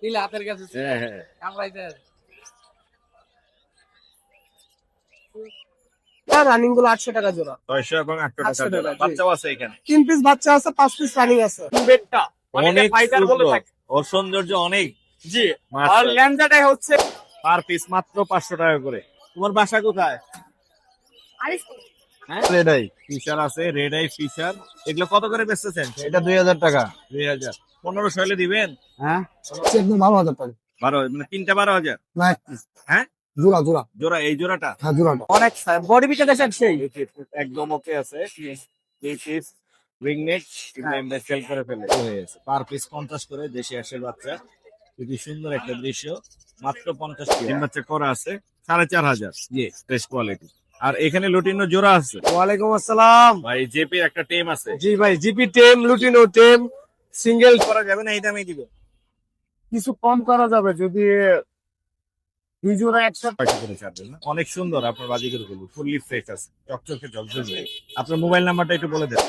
নিলে হাতের কাছে ছিল। হ্যাঁ হ্যাঁ কামড়াইতে রানিং গুলো 800 টাকা জোড়া। 600 এবং 800 টাকা 800 জোড়া। টাকা, জি। বাচ্চাও আছে এখানে। 3 পিস বাচ্চা আছে, 5 পিস রানিং আছে। বেডটা অনেক ফাইটার বলে সুন্দর। থাকে। ওর সৌন্দর্য অনেক। জি। আর মাশাআল্লাহ। ল্যান্ডাটাই হচ্ছে পার পিস মাত্র 500 টাকা করে। তোমার বাসা কোথায়? হ্যাঁ রেড আই ফিশার আছে, রেড আই ফিশার। এগুলো কত করে বেচতেছেন? এটা 2000 টাকা। 2000। 1500 হলে দিবেন? হ্যাঁ একদম 12,000 টাকা। 12 মানে তিনটা 12,000। না হ্যাঁ জোড়া জোড়া। জোড়া, এই জোড়াটা হ্যাঁ জোড়াটা। অনেক বডি পিকচার দেখেন সেই। একদম ওকে আছে। এই পিস রিংনেক সেল করে ফেলে হয়ে গেছে। পার পিস 50 করে, দেশি হাঁসের বাচ্চা। খুবই সুন্দর একটা দৃশ্য। মাত্র 50 টাকা। ডিম বাচ্চা করা আছে 4500। জি ফ্রেশ কোয়ালিটি। আর এখানে লুটিনো জোড়া আছে। ওয়ালাইকুম আসসালাম। ভাই জেপি একটা টেম আছে। জি ভাই, জিপি টেম, লুটিনো টেম, সিঙ্গেল। করা যাবে না, এই দামে দিবে। কিছু কম করা যাবে যদি 2 জোড়া একসাথে। 500 করে ছাড়বেন না? অনেক সুন্দর আপনার বাজিকের গুলো, ফুললি ফ্রেশ আছে, চকচকে ঝকঝকে। আপনার মোবাইল নাম্বারটা একটু বলে দেন।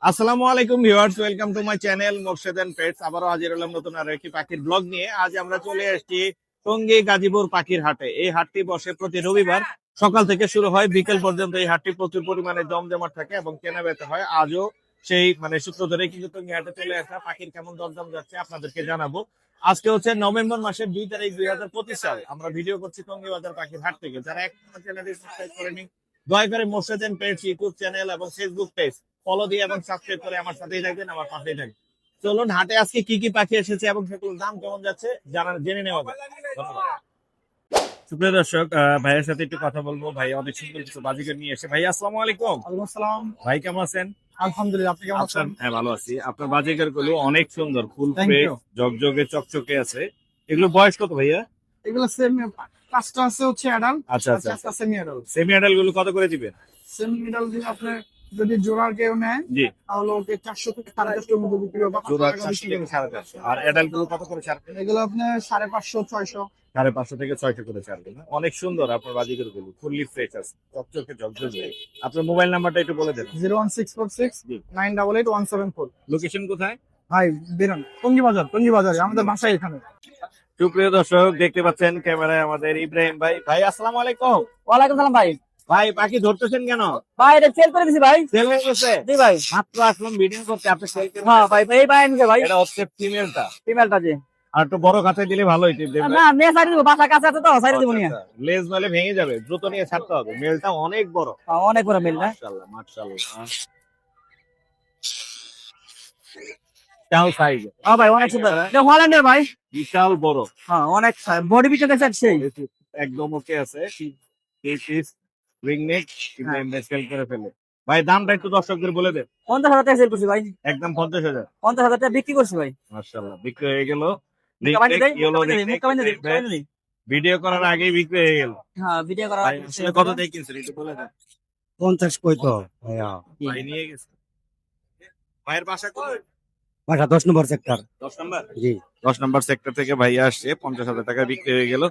আসসালামু আলাইকুম viewers, welcome to my channel Morshed and pets. আবারও হাজির হলাম নতুন আরো একটি পাখির ব্লগ নিয়ে। আজ আমরা চলে আসছি টঙ্গী গাজীপুর পাখির হাটে। এই হাটটি বসে প্রতি রবিবার, সকাল থেকে শুরু হয় বিকেল পর্যন্ত। এই হাটটি প্রচুর পরিমাণে জমজমাট থাকে এবং কেনা বেচা হয়। আজও সেই সূত্র ধরে কিন্তু টঙ্গী হাটে চলে আসা, পাখির কেমন দরদাম যাচ্ছে আপনাদেরকে জানাবো। আজকে হচ্ছে নভেম্বর মাসের 2 তারিখ 2025 সাল। আমরা ভিডিও করছি টঙ্গী বাজার পাখির হাট থেকে। যারা এখনো চ্যানেলটি সাবস্ক্রাইব করেনি, দয়া করে Morshed and pets YouTube channel এবং ফেসবুক পেজ ফলো দিয়ে এবং সাবস্ক্রাইব করে আমার সাথেই থাকবেন, আমার পাশেই থাকবেন। চলুন হাটে আজকে কি কি পাখি এসেছে এবং সেগুলোর দাম কেমন যাচ্ছে জেনে নেওয়া যাক। ধন্যবাদ। সুপ্রিয় দর্শক, ভাইয়ের সাথে একটু কথা বলবো। ভাই অনেক সুন্দর কিছু বাজিকার নিয়ে এসে। ভাই আসসালামু আলাইকুম। ওয়ালাইকুম আসসালাম। ভাই কেমন আছেন? আলহামদুলিল্লাহ, আপনি কেমন আছেন? হ্যাঁ ভালো আছি। আপনার বাজিকার গুলো অনেক সুন্দর, ফুল Thank ফ্রেশ, you. জগজগে চকচকে আছে। এগুলো বয়স কত ভাইয়া? এগুলো সেম, পাঁচটা আছে হচ্ছে অ্যাডাল্ট, আচ্ছা আচ্ছা। চারটা সেমি অ্যাডাল্ট। সেমি অ্যাডাল্ট গুলো কত করে দিবেন? সেমি অ্যাডাল্ট দিয়ে আপনি যদি জোড়া কেউ নেয় জি তাহলে ওকে 400 থেকে 450 এর মধ্যে বিক্রি হবে। জোড়া 400 থেকে 450। আর অ্যাডাল্ট গুলো কত করে ছাড়বেন? এগুলো আপনি 550, 600। 550 থেকে 600 করে ছাড়বেন। অনেক সুন্দর আপনার বাজিকার গুলো, ফুললি ফ্রেশ আছে, চকচকে ঝকঝকে। আপনার মোবাইল নাম্বারটা একটু বলে দেন। 01646 জি। 988174। লোকেশন কোথায়? ভাই বেরোন, টঙ্গী বাজার, টঙ্গী বাজারে আমাদের বাসায় এখানে। সুপ্রিয় দর্শক, দেখতে পাচ্ছেন ক্যামেরায় আমাদের ইব্রাহিম ভাই। ভাই আসসালামু আলাইকুম। ওয়ালাইকুম সালাম ভাই। ভাই পাখি ধরতেছেন কেন? ভাই এটা সেল করে দিছি ভাই। সেল হয়ে গেছে? জি ভাই। মাত্র আসলাম ভিডিও করতে, আপনি সেল করে হ্যাঁ ভাই, এই ভাই নিছে ভাই। এটা হচ্ছে ফিমেলটা। ফিমেলটা জি। আর একটু বড় খাতায় দিলে ভালো হইতো ইব্রাহিম ভাই। না মেয়ে সাইড দিব, বাসা কাছে আছে তো সাইড দিব নিয়ে। আচ্ছা, আচ্ছা। লেজ নালে ভেঙে যাবে, দ্রুত নিয়ে ছাড়তে হবে। মেলটা অনেক বড়। অনেক বড় মিল না। মাশাআল্লাহ মাশাআল্লাহ। চাও সাইজ হ্যাঁ ভাই অনেক সুন্দর। এটা হল্যান্ডের ভাই। বিশাল বড়। হ্যাঁ অনেক বডি পিকচার দেখেন সেই। একদম ওকে আছে। রিং নেক ইব্রাহিম ভাই সেল করে ফেলে। ভাই দামটা একটু দর্শকদের বলে দেন। 50,000 টাকা সেল করছি ভাই। একদম 50,000। 50,000 টাকা বিক্রি করছি ভাই। মাশাআল্লাহ বিক্রি হয়ে গেল। ভিডিও করার আগেই বিক্রি হয়ে গেল। হ্যাঁ ভিডিও করা। ভাই আসলে কত দিয়ে কিনছেন একটু বলে দেন। 50 কই তো ভাইয়া। ভাই নিয়ে গেছে। ভাইয়ের বাসা কোথায়? বাসা 10 নম্বর সেক্টর। 10 নাম্বার। জি 10 নাম্বার সেক্টর থেকে ভাইয়া আসছে। 50,000 টাকা বিক্রি হয়ে গেল।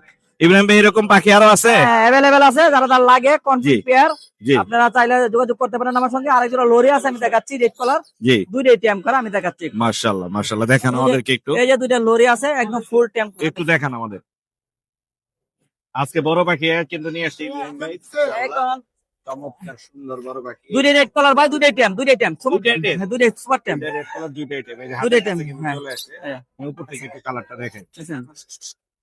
ইব্রাহিম ভাই এরকম পাখি আরো আছে? হ্যাঁ अवेलेबल আছে, যারা তার লাগে কনফিগ পেয়ার জি আপনারা চাইলে যোগাযোগ করতে পারেন আমার সঙ্গে। আরেক জোড়া লরি আছে আমি দেখাচ্ছি, রেড কালার, জি। দুইটাই ট্যাম করা আমি দেখাচ্ছি। মাশাআল্লাহ মাশাআল্লাহ, দেখান আমাদেরকে একটু। এই যে দুইটা লরি আছে একদম ফুল ট্যাম। একটু দেখান আমাদের। আজকে বড় পাখি কিন্তু নিয়ে আসছি ইব্রাহিম ভাই। একদম চমৎকার সুন্দর বড় পাখি। দুইটাই রেড কালার ভাই, দুইটাই ট্যাম, দুইটাই ট্যাম, দুইটাই ট্যাম? হ্যাঁ দুইটাই সুপার ট্যাম। দুইটা রেড কালার, দুইটা আইটেম। এই যে দুইটা হাতের কাছে item, কিন্তু হ্যাঁ। চলে আসছে। হ্যাঁ। উপর থেকে একটু কালারটা দেখেন। বুঝছেন?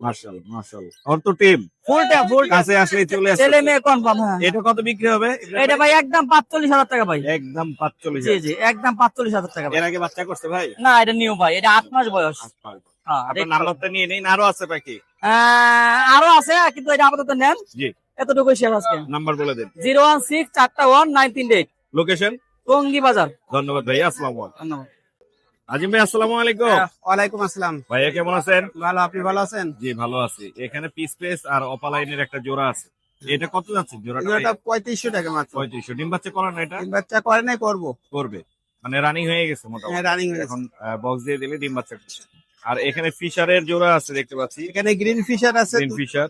মাশাআল্লাহ মাশাআল্লাহ। ওর তো টিম ফুল ট্যাম, ফুল কাছে আসলে চলে আসছে। ছেলে মেয়ে কনফার্ম। হ্যাঁ এটা কত বিক্রি হবে? এটা ভাই একদম 45,000 টাকা ভাই। একদম 45,000। জি জি একদম 45,000 টাকা ভাই। এর আগে বাচ্চা করছে ভাই? না এটা নিউ ভাই, এটা 8 মাস বয়স। হ্যাঁ আপনার নাম্বারটা নিয়ে নেই, আরো আছে পাখি? আরো আছে কিন্তু এটা আপাতত নেন। জি এতটুকু শেষ আজকে। নাম্বার বলে দেন। 016 41938 লোকেশন? টঙ্গী বাজার। ধন্যবাদ ভাই, আসসালামু আলাইকুম। ধন্যবাদ। আজিম ভাই আসসালামু আলাইকুম। ওয়ালাইকুম আসসালাম। ভাইয়া কেমন আছেন? ভালো, আপনি ভালো আছেন? জি ভালো আছি। এখানে পিস পেস আর অপালাইনের একটা জোড়া আছে। এটা কত যাচ্ছে জোড়াটা? এটা 3500 টাকা মাত্র। 3500। ডিম বাচ্চা করার না এটা? তিন বাচ্চা করে নাই, করবো। করবে মানে রানিং হয়ে গেছে মোটামুটি। হ্যাঁ রানিং হয়ে গেছে। এখন বক্স দিয়ে দিলে ডিম বাচ্চা করছে। আর এখানে ফিশারের জোড়া আছে দেখতে পাচ্ছি। এখানে গ্রিন ফিশার আছে, গ্রিন ফিশার।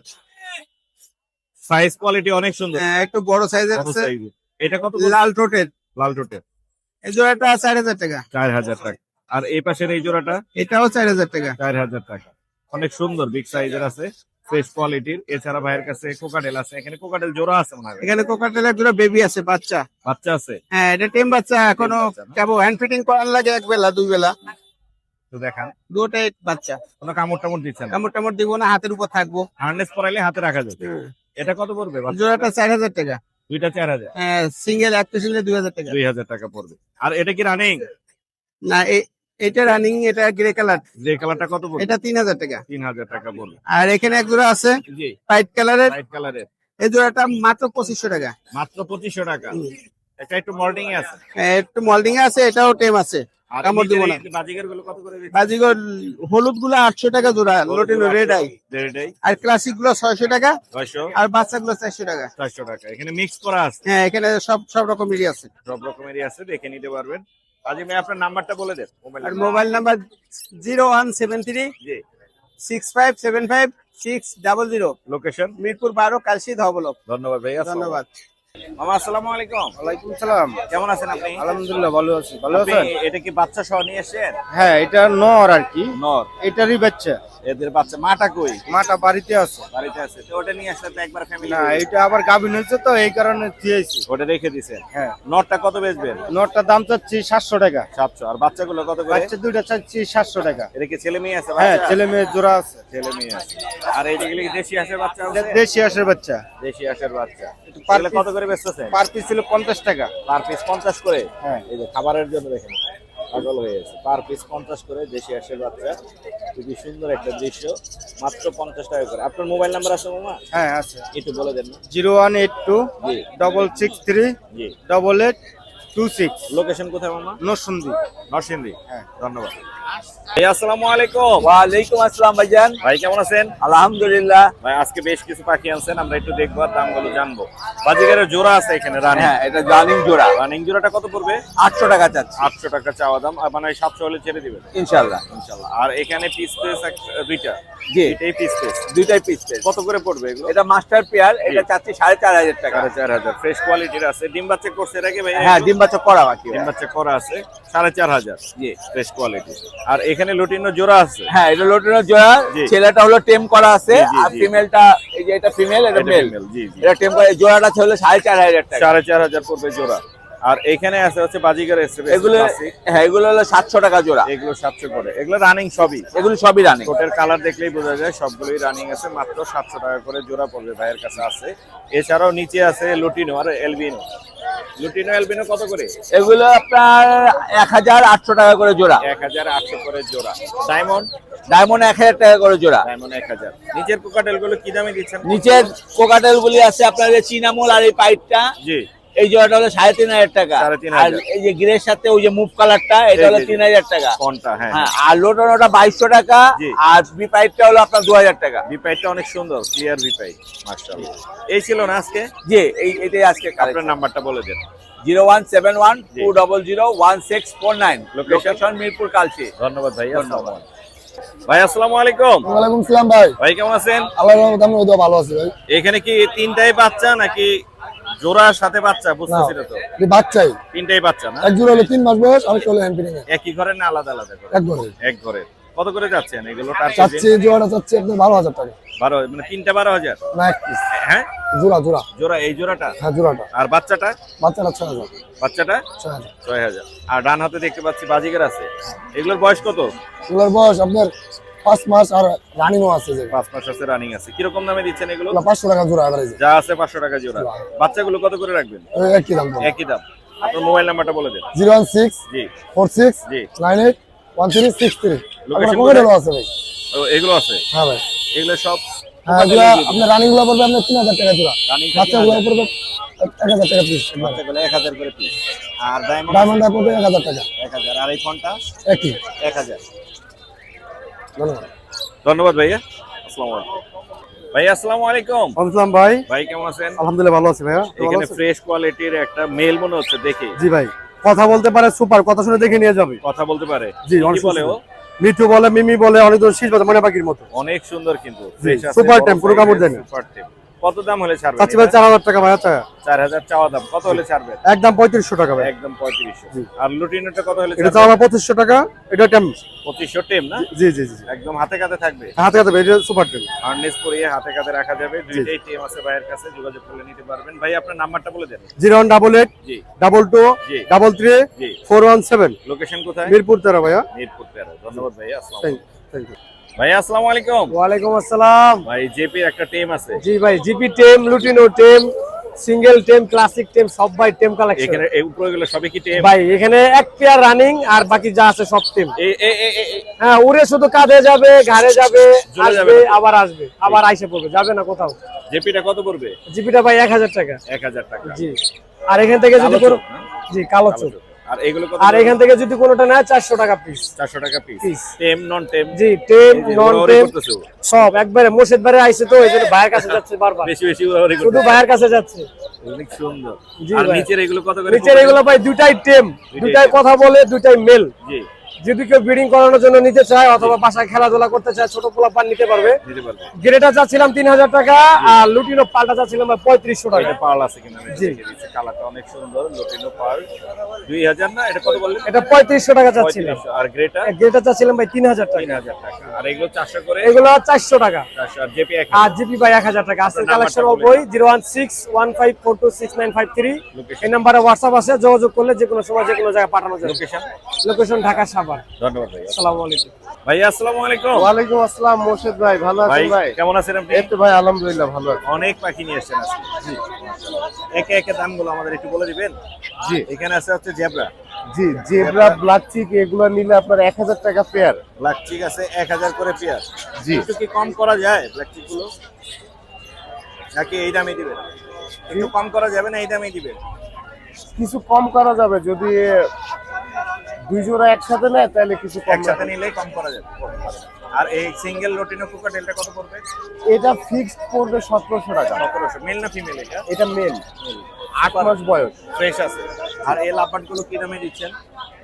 সাইজ কোয়ালিটি অনেক সুন্দর। একটু বড় সাইজের বড় আছে, size-এর। এটা কত? লাল ঠোঁটের। লাল টোটে এই জোড়াটা 4000 টাকা। 4000 টাকা। আর এই পাশের এই জোড়াটা এটাও 4000 টাকা। 4000 টাকা। অনেক সুন্দর বিগ সাইজের আছে, ফ্রেশ কোয়ালিটির। এছাড়া ভাইয়ের কাছে কোকাটেল আছে, এখানে কোকাটেল জোড়া আছে মনে হয়। এখানে কোকাটেলের দুটো বেবি আছে, বাচ্চা। বাচ্চা আছে, হ্যাঁ, এটা টেম বাচ্চা, এখনো বাচ্চা না? কেবল হ্যান্ড ফিটিং করার লাগে, এক বেলা দুই বেলা। তো দেখান, দুটাই বাচ্চা। কোনো কামড় টামড় দিচ্ছেন? কামড় টামড় দিব না, হাতের উপর থাকবো। হার্নেস পরাইলে হাতে রাখা যাবে। এটা কত পড়বে? জোড়াটা 4000 টাকা। দুইটা 4000, হ্যাঁ, সিঙ্গেল এক পিস নিলে 2000 টাকা। 2000 টাকা পড়বে। আর এটা কি রানিং? না, এটা রানিং, এটা গ্রে কালার। যে কালারটা কত পড়বে? এটা 3000 টাকা। 3000 টাকা পড়বে। আর এখানে এক জোড়া আছে জি, হোয়াইট কালারের, লাইট কালারের, এই জোড়াটা মাত্র 2500 টাকা। মাত্র 2500 টাকা। এটা একটু মল্টিং এ আছে, হ্যাঁ, একটু মল্ডিং আছে, এটাও টেম আছে। আর কামড় দিব না। বাজিগার গুলো কত করে দিচ্ছেন? বাজিগর হলুদ গুলো 800 টাকা জোড়া, লোটিনো রেড আই। রেডাই আর ক্লাসিক গুলো 600 টাকা, 600, আর বাচ্চা গুলো 400 টাকা। 400 টাকা। এখানে মিক্স করা আছে, হ্যাঁ, এখানে সব রকমেরই আছে। সব রকমেরই আছে, দেখে নিতে পারবেন। আজিম ভাই আপনার নাম্বারটা বলে দেন, মোবাইল আর নাম্বার। মোবাইল নাম্বার 0173 জি, 6575 600। লোকেশন মিরপুর 12, কালশি ধবলক। ধন্যবাদ ভাইয়া, ধন্যবাদ। মামা আসসালামু আলাইকুম। ওয়ালাইকুম সালাম। কেমন আছেন আপনি? আলহামদুলিল্লাহ ভালো আছি। ভালো আপনি আছেন? এটা কি বাচ্চা সহ নিয়ে এসেছেন? হ্যাঁ, এটা নর আর কি, নর, এটারই বাচ্চা। এদের বাচ্চা। মাটা কই? মাটা বাড়িতে আছে। বাড়িতে আছে। তো ওটা নিয়ে আসলে তো একবার ফ্যামিলি। না, এটা আবার গাভিন হয়েছে তো, এই কারণে দিয়েছি। ওটা রেখে দিছেন। হ্যাঁ, নরটা কত বেচবেন? নরটার দাম চাচ্ছি 700 টাকা। 700। আর বাচ্চাগুলো কত করে? বাচ্চা দুইটা চাচ্ছি 700 টাকা। এটা কি ছেলে মেয়ে আছে? হ্যাঁ, বাচ্চা? ছেলে মেয়ে জোড়া আছে। ছেলে মেয়ে আছে। আর এইগুলো কি দেশি হাঁসের বাচ্চা আছে? দেশি হাঁসের বাচ্চা। দেশি হাঁসের বাচ্চা। পার এগুলো কত করে বেচতেছেন? পার পিস ছিল 50 টাকা। পার পিস 50 করে। হ্যাঁ। এই যে খাবারের জন্য দেখেন পাগল হয়ে গেছে। পার পিস 50 করে দেশি হাঁসের বাচ্চা। খুবই সুন্দর একটা দৃশ্য, মাত্র 50 টাকা করে। আপনার মোবাইল নাম্বার আছে মামা? হ্যাঁ, আছে। একটু বলে দেন না। 0182 জি 663 জি। 8826। লোকেশন কোথায় মামা? নরসিংদী। নরসিংদী। হ্যাঁ। ধন্যবাদ ভাই। আসসালামু আলাইকুম। ওয়ালাইকুম আসসালাম ভাইজান। ভাই কেমন আছেন? আলহামদুলিল্লাহ। ভাই আজকে বেশ কিছু পাখি আনছেন, আমরা একটু দেখবো আর দামগুলো জানবো। বাজিগারের জোড়া আছে এখানে, রানিং। হ্যাঁ, এটা রানিং জোড়া। রানিং জোড়াটা কত পড়বে? 800 টাকা চাচ্ছি 800 টাকা চাওয়া দাম। আর মানে 700 হলে ছেড়ে দিবেন ইনশাআল্লাহ। ইনশাআল্লাহ। আর এখানে পিস পিস দুইটা, জি, এটাই পিস পিস দুইটাই পিস পিস। কত করে পড়বে এগুলো? এটা মাস্টার পেয়ার, এটা চাচ্ছি 4500 টাকা। 4500। ফ্রেশ কোয়ালিটির আছে, ডিম বাচ্চা করছে এর আগে ভাই? হ্যাঁ, ডিম বাচ্চা করা বাকি। ডিম বাচ্চা করা আছে, 4500। জি, ফ্রেশ কোয়ালিটি। আর এখানে লুটিনো জোড়া আছে। হ্যাঁ, এটা লোটিনো জোড়া। জি। ছেলেটা হলো টেম করা আছে, জি, জি, আর জি। ফিমেলটা এই যে এটা ফিমেল, এটা এটা মেল। female, জি জি। এটা টেম করা, এই জোড়াটা হলো 4500 টাকা। 4500 পড়বে জোড়া। আর এখানে আছে হচ্ছে বাজিগার এসএফএস এগুলো, হ্যাঁ, এগুলো হলো 700 টাকা জোড়া। এগুলো 700 করে। এগুলো রানিং সবই। এগুলো সবই রানিং। কোটের কালার দেখলেই বোঝা যায় সবগুলোই রানিং আছে। মাত্র 700 টাকা করে জোড়া পড়বে ভাইয়ের কাছে আছে। এছাড়াও নিচে আছে লুটিনো আর এলবিনো। লুটিনো এলবিনো কত করে? এগুলো আপনার 1800 টাকা করে জোড়া। 1800 করে জোড়া। ডায়মন্ড? ডায়মন্ড 1000 টাকা করে জোড়া। ডায়মন্ড 1000। নিচের কোকাটেল গুলো কি দামে দিচ্ছেন? নিচের কোকাটেল গুলি আছে আপনার এই চিনামোল আর এই পাইপটা, জি, এই জোড়াটা হলো 3500 টাকা। 3500 আর এই যে গ্রের সাথে ওই যে মুভ কালারটা, এটা হলো জি, জি। 3000 টাকা। কোনটা? হ্যাঁ, হ্যাঁ, আর লোটনটা 2200 টাকা। জি। আর বি পাইপটা হলো আপনার 2000 টাকা। বিপাইটটা অনেক সুন্দর, ক্লিয়ার বিপাইট, মাশাআল্লাহ। এই ছিল না আজকে? জি, এটাই আজকে আপনার নাম্বারটা বলে দেন। 0171 200 1649। Location? লোকেশন মিরপুর কালচি। ধন্যবাদ ভাই। ধন্যবাদ। ভাই আসসালামু আলাইকুম। ওয়ালাইকুম সালাম ভাই। ভাই কেমন আছেন? আল্লাহর রহমতে আমি ওইটা ভালো আছি ভাই। এখানে কি তিনটাই বাচ্চা নাকি জোড়ার সাথে বাচ্চা? বুঝতেছি না তো। এই বাচ্চাই তিনটাই বাচ্চা না? এক জোড়া হলো 3 মাস বয়স, আরেকটা হলো হ্যান্ড ফিটিং এ। একই ঘরের না আলাদা আলাদা করে? এক ঘরে এক ঘরে। কত করে যাচ্ছেন এগুলো? চাচ্ছি জোড়াটা চাচ্ছি আপনার 12000 টাকা। 12, মানে তিনটা 12000? না, এক পিস হ্যাঁ, জোড়া। জোড়া। এই জোড়াটা? হ্যাঁ, জোড়াটা। আর বাচ্চাটা? বাচ্চাটা 6000। বাচ্চাটা 6000। 6000। আর ডান হাতে দেখতে পাচ্ছি বাজিগার আছে। এগুলোর বয়স কত? এগুলোর বয়স আপনার 5 মাস, আর রানিংও আছে যে 5 মাস আছে, রানিং আছে। কিরকম দামে দিচ্ছেন এগুলো? 500 টাকা জোড়া এভারেজ। যা আছে 500 টাকা জোড়া। বাচ্চাগুলো কত করে রাখবেন? একই দাম পড়ে। একই দাম। আপনার মোবাইল নাম্বারটা বলে দেন। 016 জি 46 জি। 98 1363। Location আপনার কোকাটেলও আছে ভাই। ও, এগুলো আছে? হ্যাঁ ভাই। এগুলো সব হ্যাঁ, এগুলো আপনার রানিং গুলো পড়বে আপনার 3000 টাকা জোড়া। রানিং বাচ্চাগুলো পড়বে 1000 টাকা পিস। বাচ্চাগুলো 1000 করে পিস। আর ডায়মন্ড ডায়মন্ডটা পড়বে 1000 টাকা। 1000। আর এই ফোনটা একই। 1000। ধন্যবাদ। ধন্যবাদ ভাইয়া। আসসালামু আলাইকুম। ভাইয়া আসসালামু আলাইকুম। আসসালাম ভাই। ভাই কেমন আছেন? আলহামদুলিল্লাহ ভালো আছি ভাইয়া। এখানে ফ্রেশ কোয়ালিটির একটা মেল মনে হচ্ছে দেখে। জি ভাই, কথা বলতে পারে, সুপার, কথা শুনে দেখে নিয়ে যাবে। কথা বলতে পারে? জি, কি অনেক বলে ও? মিঠু বলে, মিমি বলে, অনেক ধরনের শীষ বাজে মনে পাখির মতো। অনেক সুন্দর কিন্তু ফ্রেশ আছে। সুপার টেম, কোনো কামড় দেয় না। সুপার টেম। কত দাম হলে ছাড়বেন? চাচ্ছি ভাই 4000 টাকা ভাই। আচ্ছা 4000 চাওয়া দাম, কত হলে ছাড়বেন? একদম 3500 টাকা ভাই। একদম 3500। আর লুটিনোটা কত হলে এটা ছাড়বেন? চাওয়া 2500 টাকা। এটা টেম। 2500 টেম না? জি জি জি। একদম হাতে কাতে থাকবে, হাতে হাতে ভাই, এটা সুপার টেম। হার্নেস পরিয়ে হাতে কাতে রাখা যাবে। দুইটাই টেম আছে ভাইয়ের কাছে, যোগাযোগ করলে নিতে পারবেন। ভাই আপনার নাম্বারটা বলে দেন। 0188 জি 22 জি 33 জি। 417। লোকেশন কোথায়? মিরপুর 13 ভাইয়া। মিরপুর 13। ধন্যবাদ ভাইয়া। আসসালামু থ্যাংক আলাইকুম। Thank you. ভাইয়া আসসালামু আলাইকুম। ওয়ালাইকুম আসসালাম। ভাই জেপির একটা টেম আছে জি ভাই, জিপি টেম, লুটিনো টেম, সিঙ্গেল টেম, ক্লাসিক টেম, সব ভাই টেম কালেকশন। এখানে, এই উপরে গুলো সবই কি টেম? ভাই এখানে এক পেয়ার রানিং আর বাকি যা আছে সব টেম। এ এ এ এ এ। হ্যাঁ, উড়ে শুধু কাঁধে যাবে, ঘাড়ে যাবে, চলে যাবে আসবে না। আবার আসবে, আবার আইসে পড়বে, যাবে না কোথাও। জেপিটা কত পড়বে? জিপিটা ভাই 1000 টাকা। 1000 টাকা। জি। আর এখান থেকে যদি কালো কোনো, চোখ না? জি কালো কালো চোখ। চোখ। আর এগুলো কত? আর এখান থেকে যদি কোনোটা নেয় 400 টাকা পিস। 400 টাকা পিস। পিস। টেম নন টেম? জি, টেম এই যে নন উড়াউড়ি টেম করতেছে ও। সব একবারে মোর্শেদ বারে আইছে তো, এই জন্য ভাইয়ের কাছে যাচ্ছে বারবার। বেশি বেশি উড়াউড়ি শুধু করতেছে। ভাইয়ের কাছে যাচ্ছে। অনেক সুন্দর। জি আর ভাই। নিচের এগুলো কত করে? নিচের এগুলো ভাই দুটাই টেম, দুটাই কথা বলে, দুটাই মেল। জি যদি কেউ ব্রিডিং করানোর জন্য নিতে চায় অথবা বাসায় খেলাধুলা করতে চায়, ছোট পোলাপান নিতে পারবে। নিতে পারবে। গ্রেটা চাচ্ছিলাম 3000 টাকা, আর লুটিনো পাল্টা চাচ্ছিলাম 3500 টাকা। এটা পার্ল আছে কিনা? জি। কালারটা অনেক সুন্দর। লুটিনো পার্ল 2000 না? এটা কত বললেন? এটা 3500 টাকা চাচ্ছিলাম। 3500। আর গ্রেটা গ্রেটা চাচ্ছিলাম ভাই 3000 টাকা। 3000 টাকা। আর এগুলো 400 করে? এগুলো 400 টাকা। 400। আর জেপি 1000। আর জিপি ভাই 1000 টাকা। আজকের আপনার কালেকশন নাম্বারটা অবই 01615426953। লোকেশন? এই নম্বরে হোয়াটসঅ্যাপ আছে, যোগাযোগ করলে যে কোনো সময় যে কোনো জায়গায় পাঠানো যাবে। লোকেশন? লোকেশন ঢাকা সাভার। ধন্যবাদ ভাই। আসসালামু আলাইকুম। ভাইয়া আসসালামু আলাইকুম। ওয়ালাইকুম আসসালাম মোর্শেদ ভাই, ভালো ভাই আছেন ভাই? কেমন আছেন আপনি? এই তো ভাই আলহামদুলিল্লাহ ভালো আছি। অনেক পাখি নিয়ে এসেছেন আজকে। জি। একে একে দামগুলো আমাদের একটু বলে দিবেন? জি এখানে আছে হচ্ছে জেব্রা। জি, জেব্রা, ব্ল্যাক চিক এগুলো নিলে আপনার 1000 টাকা পেয়ার। ব্ল্যাক চিক আছে 1000 করে পেয়ার। জি। একটু কি কম করা যায় ব্ল্যাক চিক গুলো? নাকি এই দামে দিবেন? একটু কম করা যাবে না এই দামেই দিবেন? কিছু কম করা যাবে, যদি দুই জোড়া একসাথে নেয় তাহলে কিছু কম একসাথে রাখা। নিলেই কম করা যাবে। আর এই সিঙ্গেল রোটিনো কোকাটেলটা কত পড়বে? এটা ফিক্সড পড়বে 1700 টাকা। 1700। মেল না ফিমেল এটা? এটা মেল, 8 মাস বয়স। ফ্রেশ আছে। আর এই লাপাট গুলো কি দামে দিচ্ছেন?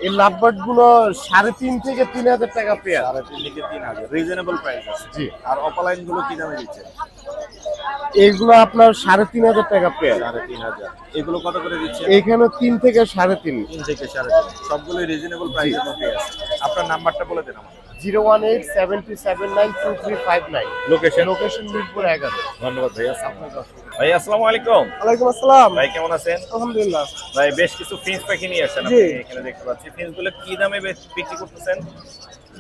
এই লাভবার্ড গুলো 3.5 থেকে 3000 টাকা পেয়ার। 3.5 থেকে 3000। রিজনেবল প্রাইস আছে। জি। আর অপালাইন গুলো কি দামে দিচ্ছেন? এগুলো আপনার 3500 টাকা পেয়ার। 3500। এগুলো কত করে দিচ্ছেন? এখানে 3 থেকে 3.5। 3 থেকে 3.5। সবগুলোই রিজনেবল প্রাইসের মধ্যে আছে। আপনার নাম্বারটা বলে দেন আমাকে। 01872792359। লোকেশন? লোকেশন মিরপুর 11। ধন্যবাদ ভাইয়া। ভাই আসসালামু আলাইকুম। ওয়ালাইকুম আসসালাম। ভাই কেমন আছেন? আলহামদুলিল্লাহ। ভাই বেশ কিছু ফিন্স পাখি নিয়ে আসছেন জি। আপনি, এখানে দেখতে পাচ্ছি। ফিন্স গুলো কি দামে বিক্রি করতেছেন?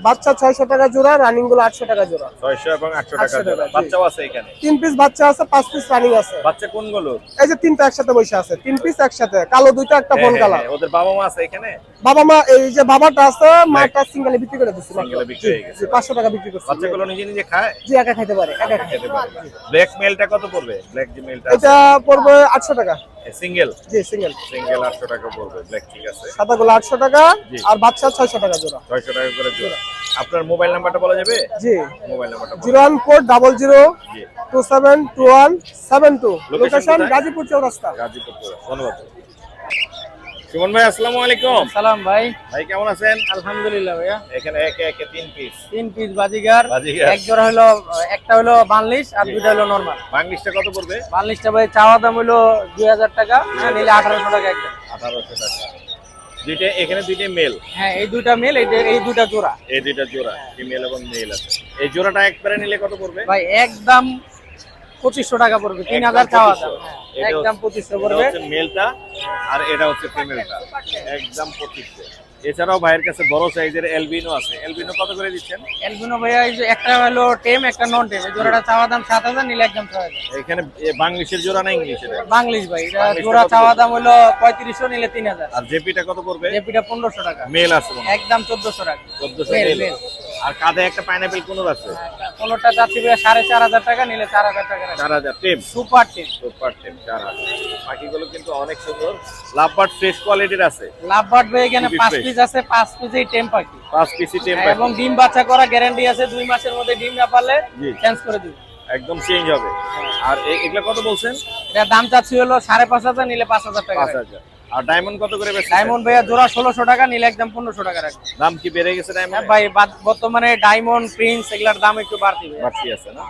বাচ্চা 600 টাকা জোড়া, রানিং গুলো 800 টাকা জোড়া। 600 এবং 800 টাকা 800 টাকা, জোড়া। জি। বাচ্চাও আছে এখানে? 3 পিস বাচ্চা আছে, 5 পিস রানিং আছে। বাচ্চা কোনগুলো? এই যে তিনটা একসাথে বসে আছে, 3 পিস একসাথে, কালো দুইটা, একটা ফোন কালার। ওদের বাবা মা আছে এখানে? বাবা মা, এই যে বাবাটা আছে, মাটা সিঙ্গেলে বিক্রি করে দিচ্ছি। সিঙ্গেলে বিক্রি হয়ে গেছে। 500 টাকা বিক্রি করছি। বাচ্চাগুলো নিজে নিজে খায়? জি, একা খাইতে পারে, একা খেতে পারে। ব্ল্যাক মেলটা কত পড়বে? ব্ল্যাক যে মেলটা এটা পড়বে 800 টাকা। সিঙ্গেল? জি, সিঙ্গেল। সিঙ্গেল 800 টাকা পড়বে। ব্ল্যাক ঠিক আছে। সাদাগুলো 800 টাকা, জি। আর বাচ্চা 600 টাকা জোড়া। 600 টাকা করে জোড়া। আপনার মোবাইল নাম্বারটা বলা যাবে? জি, মোবাইল নাম্বারটা বলুন। 01400272172। লোকেশন লোকেশন কোথায়? গাজীপুর চৌরাস্তা। গাজীপুর। ধন্যবাদ। সুমন ভাই আসসালামু আলাইকুম। সালাম ভাই। ভাই কেমন আছেন? আলহামদুলিল্লাহ ভাইয়া। এখানে একে একে 3 পিস 3 পিস বাজিগার, বাজিগার। এক জোড়া হলো, একটা হলো বাংলিশ আর দুইটা হলো নরমাল। বাংলিশটা কত পড়বে? বাংলিশটা ভাই চাওয়া দাম হলো 2000 টাকা, নিলে 1800 টাকা একদম। 1800 টাকা। দুইটা এখানে দুইটা মেল? হ্যাঁ, এই দুইটা মেল, এই দুইটা জোড়া। এই দুইটা জোড়া, ফিমেল এবং মেল আছে। এই জোড়াটা একবারে নিলে কত পড়বে? ভাই একদম 2500 টাকা পড়বে, 3000 চাওয়া দাম। এটা একদম 2500 পড়বে। হচ্ছে মেলটা আর এটা হচ্ছে ফিমেলটা। একদম 2500। এছাড়াও ভাইয়ের কাছে বড় সাইজের এলবিনো আছে। এলবিনো কত করে দিচ্ছেন? এলবিনো ভাইয়া, এই যে একটা হলো টেম, একটা নন টেম, এই জোড়াটা চাওয়া দাম 7000, নিলে একদম 6000। এখানে বাংলিশের জোড়া না ইংলিশের? বাংলিশ ভাই, এটা বাংলিশটা জোড়া কত চাওয়া পড়বে? দাম হলো 3500, নিলে 3000। আর জেপিটা কত পড়বে? এপিটা 1500 টাকা। মেল আছে মনে হয়। একদম 1400 টাকা। 1400 মেল, মেল। মেল। আর কাঁধে একটা পাইনাপেল কোনোর আছে? কোনটা যাচ্ছে ভাইয়া 4500 টাকা, নিলে 4000 টাকা। 4000 টেম। সুপার টেম। সুপার টেম 4000। পাখিগুলো কিন্তু অনেক সুন্দর। লাভবার্ড ফ্রেশ কোয়ালিটির আছে। লাভবার্ড ভাই এখানে খুবই 5 fresh। পিস আছে, 5 পিসেই টেম পাখি। 5 পিসি টেম এবং ডিম বাচ্চা করা গ্যারান্টি আছে, 2 মাসের মধ্যে ডিম না পারলে জি। চেঞ্জ করে দিব। একদম চেঞ্জ হবে। আর এগুলা কত বলছেন? এটা দাম চাচ্ছি হলো 5500, নিলে 5000 টাকা। 5000। আর ডায়মন্ড কত করে বেচছেন? ডায়মন্ড ভাইয়া জোড়া 1600 টাকা, নিলে একদম 1500 টাকা রাখবো। দাম কি বেড়ে গেছে ডায়মন্ড? হ্যাঁ ভাই, বর্তমানে ডায়মন্ড, প্রিন্স এগুলার দাম একটু বাড়তি ভাইয়া। বাড়তি আছে না?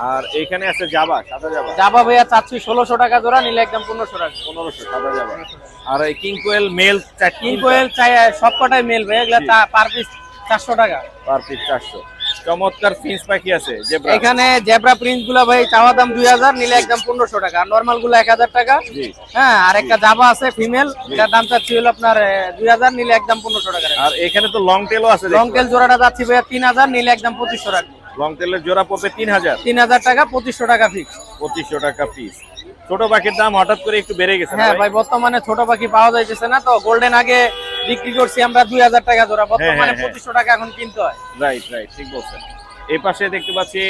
আর এখানে আছে জাবা, সাদা জাবা। জাবা ভাইয়া চাচ্ছি 1600 টাকা জোড়া, নিলে একদম 1500 টাকা। 1500 সাদা জাবা। আর এই king quail male king quail চাই সবকটাই মেল ভাইয়া, এগুলা পার পিস 400 টাকা। Per piece 400। চমৎকার ফিন্স পাখি আছে জেব্রা। এখানে জেব্রা প্রিন্স গুলা ভাই চাওয়া দাম 2000, নিলে একদম 1500 টাকা। আর নরমাল গুলা 1000 টাকা। জি। হ্যাঁ, আর একটা জাবা আছে ফিমেল, এটার দাম চাচ্ছি হলো আপনার 2000, নিলে একদম 1500 টাকা। আর এখানে তো লং টেলও আছে। লং টেল জোড়াটা যাচ্ছি ভাইয়া 3000, নিলে একদম 2500 টাকা। লং টেলের জোড়া পড়বে 3000। 3000 টাকা, 2500 টাকা ফিক্স। 2500 টাকা পিস। ছোট পাখির দাম হঠাৎ করে একটু বেড়ে গেছে না হ্যাঁ ভাই? ভাই, বর্তমানে ছোট পাখি পাওয়া যাইতেছে না তো। গোল্ডেন আগে বিক্রি করছি আমরা 2000 টাকা জোড়া, বর্তমানে হ্যাঁ। 2500 টাকা এখন কিনতে হয়। রাইট রাইট, ঠিক বলছেন। এই পাশে দেখতে পাচ্ছি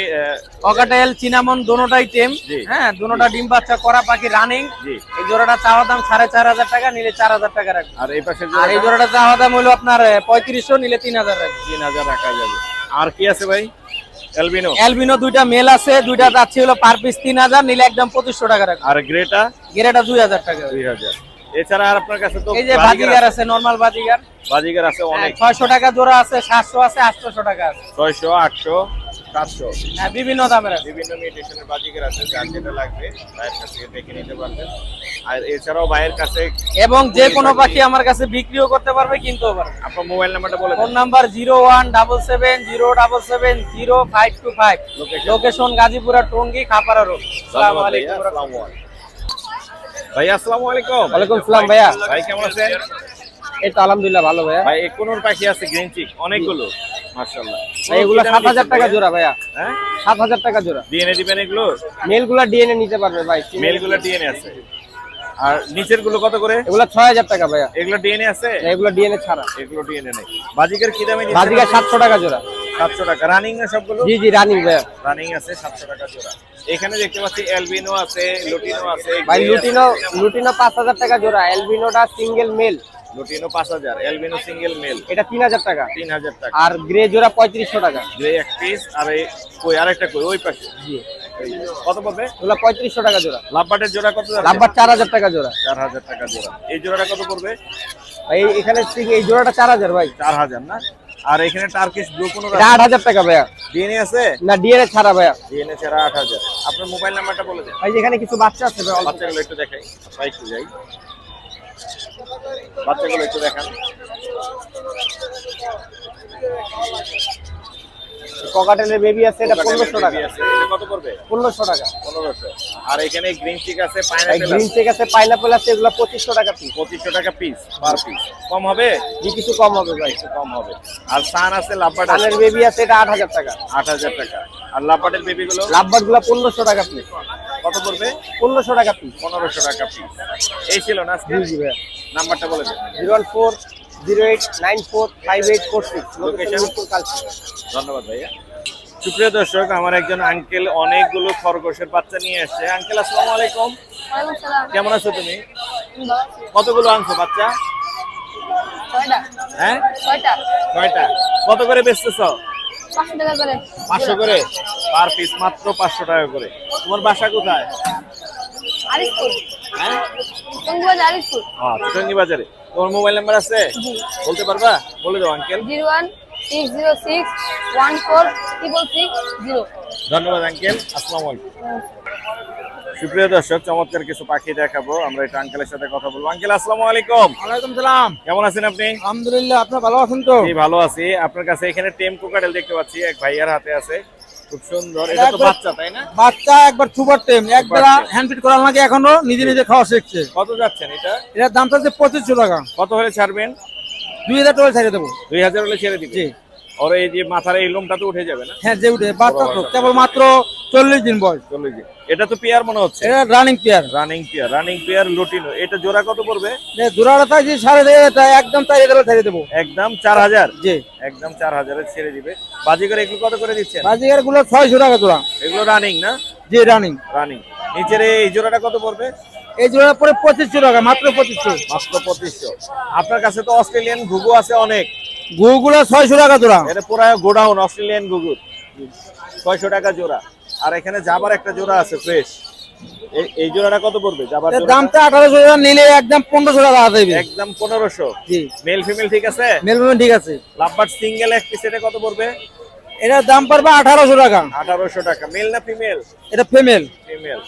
অকাটেল, চিনামন দোনোটাই টেম। জি। হ্যাঁ, দোনোটা ডিম বাচ্চা করা পাখি রানিং। জি। এই জোড়াটা চাওয়া দাম 4500 টাকা, নিলে 4000 টাকা রাখবে। আর এই পাশে আর এই জোড়াটা চাওয়া দাম হলো আপনার 3500, নিলে 3000 রাখবে। 3000 রাখা যাবে। আর কি আছে ভাই? অ্যালবিনো। অ্যালবিনো দুইটা মেল আছে, দুইটা যাচ্ছে হলো পার পিস 3000, নিলে একদম 2500 টাকা রাখবে। আর গ্রেটা গেরেটা 2000 টাকা। 2000। এছাড়া আর আপনার কাছে তো এই যে বাজিগার আছে, নরমাল বাজিগার। বাজিগার আছে অনেক। 600 টাকা জোড়া আছে, 700 আছে, 800 টাকা আছে। 600, 800, 700 হ্যাঁ, বিভিন্ন দামের আছে। বিভিন্ন মিউটেশনের বাজিগার আছে, যার যেটা লাগবে ভাইয়ের কাছে দেখে নিতে পারবেন। আর এছাড়াও ভাইয়ের কাছে এবং যে কোনো পাখি আমার কাছে বিক্রিও করতে পারবে, কিনতেও পারবে। আপনার মোবাইল নাম্বারটা বলে ফোন দেন। Number 01770770525। Location Gazipura Tongi, Khapara road. আসসালামু ধন্যবাদ আলাইকুম। ভাইয়া, আসসালামু আলাইকুম। ভাইয়া আসসালামু আলাইকুম। ওয়ালাইকুম আসসালাম ভাইয়া। ভাই কেমন আছেন? এই তো আলহামদুলিল্লাহ ভালো ভাইয়া। ভাই কোনোর পাখি আছে গ্রিন চিক অনেকগুলো মাশাআল্লাহ। ভাই এগুলো 7000 টাকা জোড়া ভাইয়া। হ্যাঁ, 7000 টাকা জোড়া। ডিএনএ দিবেন এগুলো? মেলগুলা ডিএনএ নিতে পারবে ভাই। মেলগুলো ডিএনএ আছে। আর নিচের গুলো কত করে? এগুলো 6000 টাকা ভাইয়া। এগুলো ডিএনএ আছে? এগুলো ডিএনএ ছাড়া। এগুলো ডিএনএ নেই। বাজিকার কি দামে নিচ্ছেন? বাজিকা 700 টাকা জোড়া। 700 টাকা। রানিং না সবগুলো? জি জি, রানিং ভাইয়া। রানিং আছে 700 টাকা জোড়া। এখানে দেখতে পাচ্ছি অ্যালবিনো আছে, লুটিনো আছে। ভাই লুটিনো 5000 টাকা জোড়া। অ্যালবিনোটা single male, lutino 5000, albino single male এটা 3000 টাকা। 3000 টাকা। আর গ্রে জোড়া 3500 টাকা। গ্রে এক পিস। আর এই কই আরেকটা কই ওই পাশে জি, কত পড়বে? এগুলো 3500 টাকা জোড়া। লাভবাটের জোড়া কত যাচ্ছে? লাভবার 4000 টাকা জোড়া। 4000 টাকা জোড়া। এই জোড়াটা কত পড়বে? ভাই এখানে এই জোড়াটা 4000 ভাই। 4000 না? আর এখানে টার্কিশ ব্লু কোন এটা 8000 টাকা ভাইয়া। ডিএনএ আছে? না, ডিএনএ ছাড়া ভাইয়া। ডিএনএ ছাড়া 8000। আপনার মোবাইল নাম্বারটা বলে দেন। ভাই এখানে কিছু বাচ্চা আছে ভাই, অল্প। বাচ্চাগুলো একটু দেখাই, আমরা একটু যাই। বাচ্চাগুলো একটু দেখান। ককাটেলের বেবি আছে, এটা 1500 টাকা। আছে, এটা কত পড়বে? 1500 টাকা। 1500। আর এখানে গ্রিন চিক আছে, ভাই পাইনাপল গ্রিন আছে, চেক আছে, পাইনাপল আছে, এগুলো 2500 টাকা পিস। 2500 টাকা পিস পার পিস। কম হবে? জি, কিছু কম হবে ভাই। একটু কম হবে। আর সান আছে, লাভবাট আছে কানের বেবি আছে, এটা 8000 টাকা। 8000 টাকা। আর লাভবাটের বেবি গুলো লাভবার গুলো 1500 টাকা পিস। কত পড়বে? 1500 টাকা পিস। 1500 টাকা পিস। এই ছিল না আজকে? জি জি ভাইয়া। নাম্বারটা বলে দেন। 01408945846। লোকেশন? মিরপুর কালচি। ধন্যবাদ ভাইয়া। সুপ্রিয় দর্শক, আমার একজন আঙ্কেল অনেকগুলো খরগোশের বাচ্চা নিয়ে এসেছে। আঙ্কেল আসসালামু আলাইকুম। ওয়ালাইকুম সালাম। কেমন আছো তুমি? ভালো আছি। কতগুলো আনছো বাচ্চা? 6টা। হ্যাঁ, 6টা। কয়টা? কত করে বেচতেছো? 500 টাকা করে। 500 করে পার পিস, মাত্র 500 টাকা করে। তোমার বাসা কোথায়? আরিফপুর। হ্যাঁ, টঙ্গিবাজ আরিফপুর। টঙ্গী বাজারে। তোমার মোবাইল নাম্বার আছে? জি। বলতে পারবা? বলে দাও আঙ্কেল। 01606146660। ধন্যবাদ আঙ্কেল, আসসালামু আলাইকুম। সুপ্রিয় দর্শক, চমৎকার কিছু পাখি দেখাবো। আমরা একটু আঙ্কেলের সাথে কথা বলবো। আঙ্কেল আসসালামু আলাইকুম। ওয়ালাইকুম সালাম। কেমন আছেন আপনি? আলহামদুলিল্লাহ, আপনি ভালো আছেন তো? জি, ভালো আছি। আপনার কাছে এখানে টেম কোকাটেল দেখতে পাচ্ছি, এক ভাইয়ার হাতে আছে, খুব সুন্দর। এটা তো বাচ্চা, তাই না? বাচ্চা একবার সুপার টেম, একবার হ্যান্ড ফিট করার লাগে, এখনো নিজে নিজে খাওয়া শিখছে। কত যাচ্ছেন এটা? এটার দাম চাচ্ছে 2500 টাকা। কত হলে ছাড়বেন? 2000 টাকা ছেড়ে দেবো। 2000 হলে ছেড়ে দিবেন? জি। ওর এই যে মাথার এই লোমটা তো উঠে যাবে না? হ্যাঁ, যে উঠে বাচ্চা তো কেবল মাত্র 40 দিন বয়স। চলে যে এটা তো পেয়ার মনে হচ্ছে। এটা running pair. Running pair lutino. এটা জোড়া কত পড়বে? জোড়াটা থাকছে 3500, একদম 4000 ছেড়ে দেবো। একদম 4000। জি। একদম 4000 এ ছেড়ে দিবে। বাজিকার এগুলো কত করে দিচ্ছেন? বাজিগার গুলো 600 টাকা জোড়া। এগুলো রানিং না? জি, রানিং। রানিং। নিচের এই জোড়াটা কত পড়বে? এই জোড়া পরে 2500 টাকা, মাত্র 2500। মাত্র 2500। আপনার কাছে তো অস্ট্রেলিয়ান ঘুঘু আছে অনেক। গুগুলো 600 টাকা জোড়া। এটা পুরো গোডাউন অস্ট্রেলিয়ান ঘুঘু, 600 টাকা জোড়া। আর এখানে জাবার একটা জোড়া আছে ফ্রেশ, এই জোড়াটা কত পড়বে জাবার এর জোড়াটা? দামটা 1800 টাকা নিলে একদম 1500 টাকা দেবে। একদম 1500। জি মেল ফিমেল ঠিক আছে? মেল ঠিক আছে। লাভবার্ড সিঙ্গেল এক পিস এটা কত পড়বে? এটার দাম পড়বে 1800 টাকা। 1800 টাকা। মেল না ফিমেল? এটা ফিমেল। ফিমেল।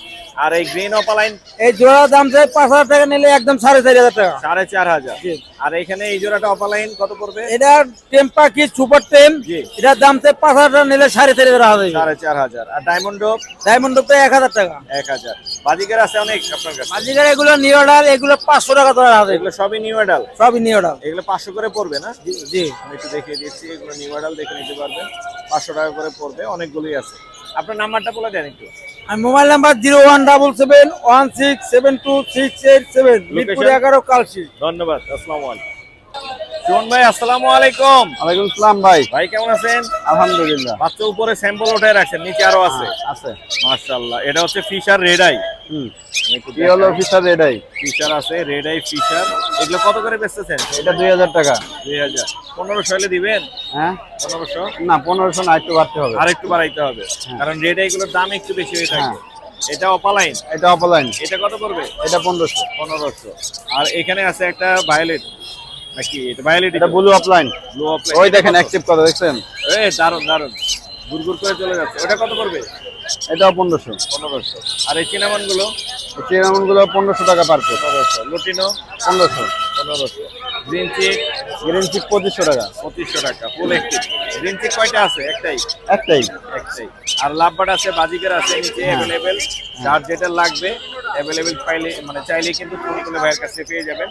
আর এই গ্রিন অপালাইন এই জোড়ার দাম চাই 5000 টাকা নিলে একদম 4500 টাকা। 4500। আর এখানে এই জোড়াটা অপালাইন কত পড়বে? এটা টেম্পা কি সুপার টেম, জি। এটার দাম চাই 5000 টাকা নিলে 4500 টাকা হবে। 4500। আর ডায়মন্ড ডোপ? ডায়মন্ড তো 1000 টাকা। 1000। বাজিকার আছে অনেক আপনার কাছে? বাজিকার এগুলো নিউ অর্ডার, এগুলো 500 টাকা ধরা হবে। এগুলো সবই নিউ অ্যাডাল? সবই নিউ অর্ডার। এগুলো 500 করে পড়বে না? জি আমি একটু দেখিয়ে দিচ্ছি, এগুলো নিউ অ্যাডাল দেখে নিতে পারবেন। 500 টাকা করে পড়বে, অনেকগুলোই আছে। আপনার নাম্বারটা বলে দেন একটু। আর মোবাইল নাম্বার 01771626887, মিরপুর 11 কালসি। ধন্যবাদ। আসসালামু আলাইকুম। সুমন ভাই আসসালামু আলাইকুম। ওয়ালাইকুম আসসালাম ভাই। ভাই কেমন আছেন? আলহামদুলিল্লাহ। বাচ্চা উপরে স্যাম্পল উঠায় রাখছেন, নিচে আরো আছে? আছে। মাশাআল্লাহ। এটা হচ্ছে ফিশার রেড আই। কি হলো ফিশার রেড আই? ফিশার আছে, রেড আই ফিশার। এগুলো কত করে বেচতেছেন? এটা 2000 টাকা। 2000। 1500 হলে দিবেন? হ্যাঁ 1500? না 1500 না, একটু বাড়তে হবে। আর একটু বাড়াইতে হবে, কারণ রেড আই গুলোর দাম একটু বেশি হয়ে থাকে। এটা অপালাইন। এটা অফলাইন। এটা কত পড়বে? এটা 1500। 1500। আর এখানে আছে একটা ভায়োলেট নাকি? এটা ভায়োলেট। এটা ব্লু অফলাইন। Blue offline. ওই দেখেন অ্যাক্টিভ কত দেখছেন? এই দারুন দারুন, গুড়গুড় করে চলে যাচ্ছে। ওটা কত পড়বে? এটাও 1500। 1500। আর এই চিনামন গুলো? এই চিনামন গুলো 1500 টাকা per piece. 1500। Lutino? 1500। 1500। Green cheek? Green cheek 2500 টাকা। 2500 টাকা ফুল একটি। গ্রিন চিক কয়টা আছে? একটাই? একটাই। একটাই। আর লাভবার্ড আছে, বাজিকার আছে নিচে অ্যাভেলেবেল। যার যেটা লাগবে অ্যাভেলেবেল পাইলে মানে চাইলে কিন্তু ফোন করে ভাইয়ের কাছে পেয়ে যাবেন।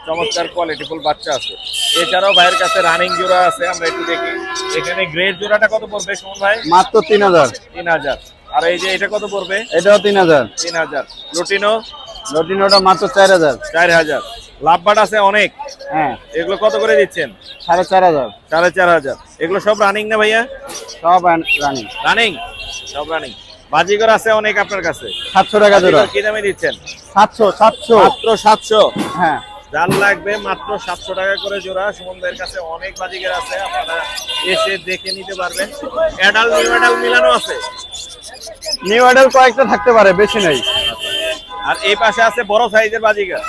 চমৎকার কোয়ালিটিফুল বাচ্চা আছে। এছাড়াও ভাইয়ের কাছে রানিং জোড়া আছে, আমরা একটু দেখি। এখানে গ্রেড জোড়াটা কত পড়বে সুমন ভাই? মাত্র 3000। 3000। আর এই যে এটা কত পড়বে? এটাও 3000। 3000। লুটিনো? লটিনোটা মাত্র 4000। 4000। লাভবার্ড আছে অনেক। হ্যাঁ এগুলো কত করে দিচ্ছেন? 4500। 4500। এগুলো সব রানিং না ভাইয়া? সব রানিং। রানিং? সব রানিং। বাজিগর আছে অনেক আপনার কাছে? 700 টাকা জোড়া। বাজিগর কি দামে দিচ্ছেন? 700। মাত্র 700। হ্যাঁ যার লাগবে মাত্র 700 টাকা করে জোড়া। সুমন ভাইয়ের কাছে অনেক বাজিগর আছে, আপনারা এসে দেখে নিতে পারবেন। অ্যাডাল নিউ অ্যাডাল মিলানো আছে? নিউ অ্যাডাল কয়েকটা থাকতে পারে, বেশি নেই। আর এই পাশে আছে বড় সাইজের বাজিগর।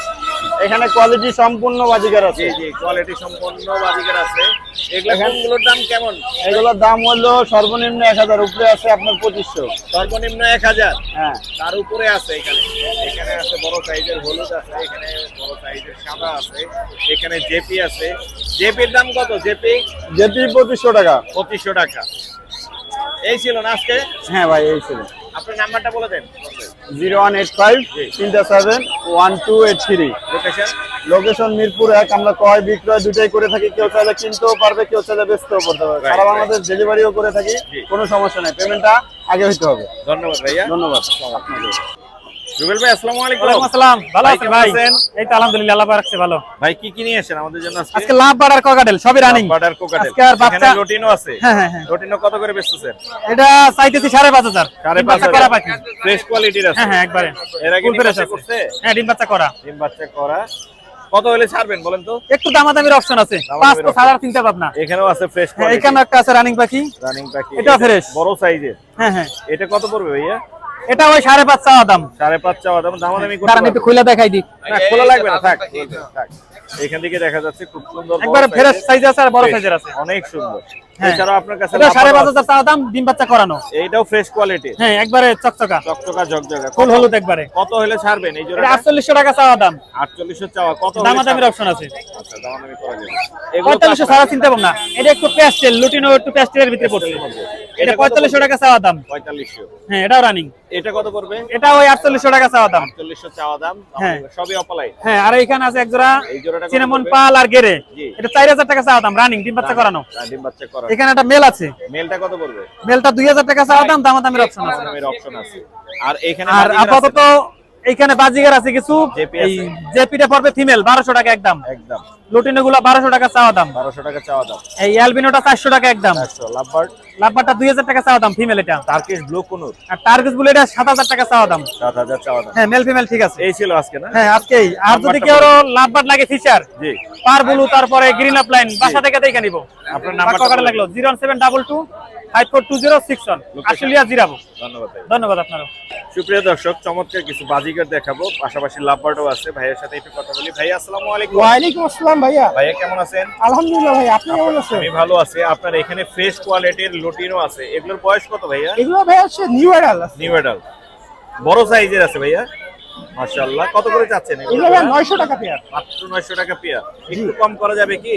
এখানে কোয়ালিটি সম্পূর্ণ বাজিকার আছে। জি জি, কোয়ালিটি সম্পন্ন বাজিগর আছে। এগুলো কোনগুলোর দাম কেমন? এগুলোর দাম হলো সর্বনিম্ন 1000, উপরে আছে আপনার 2500। সর্বনিম্ন 1000। হ্যাঁ তার উপরে আছে এখানে। এখানে আছে বড় সাইজের হলুদ আছে, এখানে বড় সাইজের সাদা আছে, এখানে জেপি আছে। জেপির দাম কত? জেপি যেটি 2500 টাকা। 2500 টাকা। এই ছিল না আজকে? হ্যাঁ ভাই এই ছিল। আপনার নাম্বারটা বলে দেন। 0185-337-1283। লোকেশন? লোকেশন মিরপুর 1। আমরা ক্রয় বিক্রয় দুটাই করে থাকি। কেউ চাইলে কিনতেও পারবে, কেউ চাইলে বেচতেও করতে পারবে। সারা বাংলাদেশ ডেলিভারিও করে থাকি, কোনো সমস্যা নেই। পেমেন্টটা আগে হইতে হবে। ধন্যবাদ ভাইয়া। ধন্যবাদ আপনাকে। রুবেল ভাই আসসালামু আলাইকুম। ওয়ালাইকুম আসসালাম। ভালো ভাই, আছেন কেমন ভাই? আছেন? এই তো আলহামদুলিল্লাহ, আল্লাহ পাক রাখছে ভালো। ভাই কি কি নিয়ে আসেন আমাদের জন্য আজকে? আজকে লাভ বাড়ার ককাটেল সবই রানিং। Butter cockatiel. আজকে আর বাচ্চা এখানে লটিনো আছে? হ্যাঁ হ্যাঁ হ্যাঁ। লটিনো কত করে বেচতেছেন? এটা চাইতেছি 5500। ডিম বাচ্চা করা 5500। পাখি। ফ্রেশ কোয়ালিটির আছে? হ্যাঁ হ্যাঁ একবারে এর আগে ফুল ডিম ফ্রেশ বাচ্চা আছে। করছে? হ্যাঁ ডিম বাচ্চা করা। ডিম বাচ্চা করা। কত হলে ছাড়বেন বলেন তো? একটু দামাদামির অপশন আছে। দামাদামির 5 তো option। ছাড়ার চিন্তা ভাবনা। এখানেও আছে ফ্রেশ হ্যাঁ কোয়ালিটি। এখানে একটা আছে রানিং পাখি। রানিং পাখি। এটাও fresh। বড় সাইজের। হ্যাঁ হ্যাঁ। এটা কত পড়বে ভাইয়া? এটা ওই 5.5 চাওয়া দাম। 5.5 চাওয়া দাম। দামাদামি করতে দাঁড়ান একটু পারবেন? খুলে দেখাই দিই। না খোলা লাগবে না, থাক থাক। এখান থেকে দেখা যাচ্ছে খুব সুন্দর বড় একবারে ফ্রেশ size-এর। সাইজ আছে আর বড় Fresh, সাইজের আছে। অনেক সুন্দর। হ্যাঁ। এছাড়াও আপনার কাছে এটা লাভবার্ড 5.5 চাওয়া দাম, ডিম বাচ্চা করানো। আছে। এইটাও ফ্রেশ কোয়ালিটি, হ্যাঁ একবারে চকচকা চকচকা ঝকঝকা। ফুল হলুদ একবারে। কত হলে ছাড়বেন এই এটা জোড়াটা? 4800 টাকা চাওয়া দাম। 4800 চাওয়া। কত হলে দামাদামির ছাড়বেন? অপশন আছে। আচ্ছা দামাদামি করা যাবে। এগুলো 4500 ছাড়া চিন্তা ভাবনা। এটা একটু প্যাস্টেল, লুটিনো একটু প্যাস্টেলের ভিতরে পড়ছে। এটা 4500 টাকা চাওয়া দাম। 4500। হ্যাঁ এটাও রানিং। এটা কত পড়বে? এটা ওই 4800 টাকা চাওয়া দাম। 4800 চাওয়া দাম। হ্যাঁ। সবই অপালাই। হ্যাঁ আর এখানে আছে এক জোড়া এই জোড়াটা কত সিনামন পড়বে? পাল আর গেরে। জি। এটা 4000 টাকা চাওয়া দাম, রানিং ডিম বাচ্চা করানো। ডিম বাচ্চা করা। এখানে একটা মেল আছে। মেলটা কত পড়বে? মেলটা 2000 টাকা চাওয়া দাম, দামাদামির অপশন আছে। দামাদামির অপশন আছে। আর এখানে আর বাজিগার আছে আপাতত এইখানে বাজিগার আছে কিছু। জেপি এই আছে। জেপিটা পড়বে ফিমেল 1200 টাকা একদম। একদম লুটিনো গুলা 1200 টাকা চাওয়া দাম। 1200 টাকা চাওয়া দাম। এই অ্যালবিনোটা 400 টাকা একদম। 400। লাভবার্ড? লাভবারটা 2000 টাকা চাওয়া দাম ফিমেল এটা। Turkish blue কোনুর? আর টার্গেট গুলো এটা 7000 টাকা চাওয়া দাম। 7000 চাওয়া দাম। হ্যাঁ মেল ফিমেল ঠিক আছে। এই ছিল আজকে না? হ্যাঁ আজকেই। আর যদি নাম্বারটা কেউ বলুন। লাভবার্ড লাগে ফিচার জি। পার ব্লু তারপরে গ্রিন আপ লাইন বাসা থেকে দেখে নিব। আপনার নাম্বারটা নাম্বারটা বলুন। লাগলো 01722 542061 আশুলিয়া জিরাবো। ধন্যবাদ ভাই। ধন্যবাদ আপনারও। সুপ্রিয় দর্শক, চমৎকার কিছু বাজিগার দেখাবো, পাশাপাশি লাভবার্ডও আছে। ভাইয়ের সাথে একটু কথা বলি। ভাই আসসালামু আলাইকুম। ওয়ালাইকুম আসসালাম ভাইয়া। ভাইয়া কেমন আছেন? আলহামদুলিল্লাহ ভাই, আপনি কেমন আছেন? আমি ভালো আছি। আপনার এখানে ফ্রেশ কোয়ালিটির লুটিনো আছে, এগুলোর বয়স কত ভাইয়া? এগুলো ভাইয়া হচ্ছে নিউ অ্যাডাল। নিউ অ্যাডাল, বড় সাইজের আছে ভাইয়া। মাশাআল্লাহ, কত করে চাচ্ছেন এগুলো ভাইয়া 900 টাকা পেয়ার। মাত্র 900 টাকা পেয়ার। একটু কম করা যাবে কি?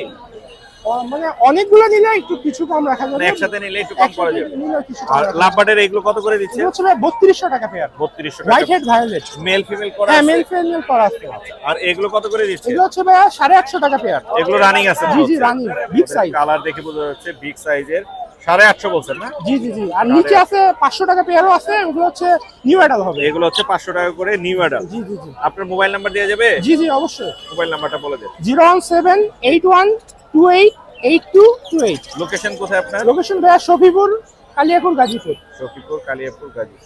মানে অনেকগুলো নিলে একটু কিছু কম রাখা যাবে। মানে একসাথে নিলে একটু কম করা যাবে। একসাথে নিলে কিছু কম আর রাখা যাবে। লাভবার্ডের এগুলো কত করে দিচ্ছে? এগুলো হচ্ছে ভাই 3200 টাকা পেয়ার। 3200 হোয়াইট টাকা। Head violet. মেল ফিমেল করা হ্যাঁ, আছে? মেল ফিমেল করা আছে। আর এগুলো কত করে দিচ্ছে? এগুলো হচ্ছে ভাইয়া 850 টাকা পেয়ার। এগুলো রানিং আছে? জি জি, রানিং বিগ সাইজ। কালার দেখে বোঝা যাচ্ছে বিগ সাইজের। 850 বলছেন না? জি জি জি। আর নিচে আছে 500 টাকা পেয়ারও আছে, ওগুলো হচ্ছে নিউ অ্যাডাল হবে। এগুলো হচ্ছে 500 টাকা করে নিউ অ্যাডাল। জি জি জি। আপনার মোবাইল নাম্বার দেওয়া যাবে? জি জি অবশ্যই। মোবাইল নাম্বারটা বলে দেন। 01781288228। লোকেশন কোথায় আপনার? লোকেশন ভাইয়া শফিপুর, কালিয়াকুর, গাজীপুর। সফিপুর, কালিয়াপুর, গাজী।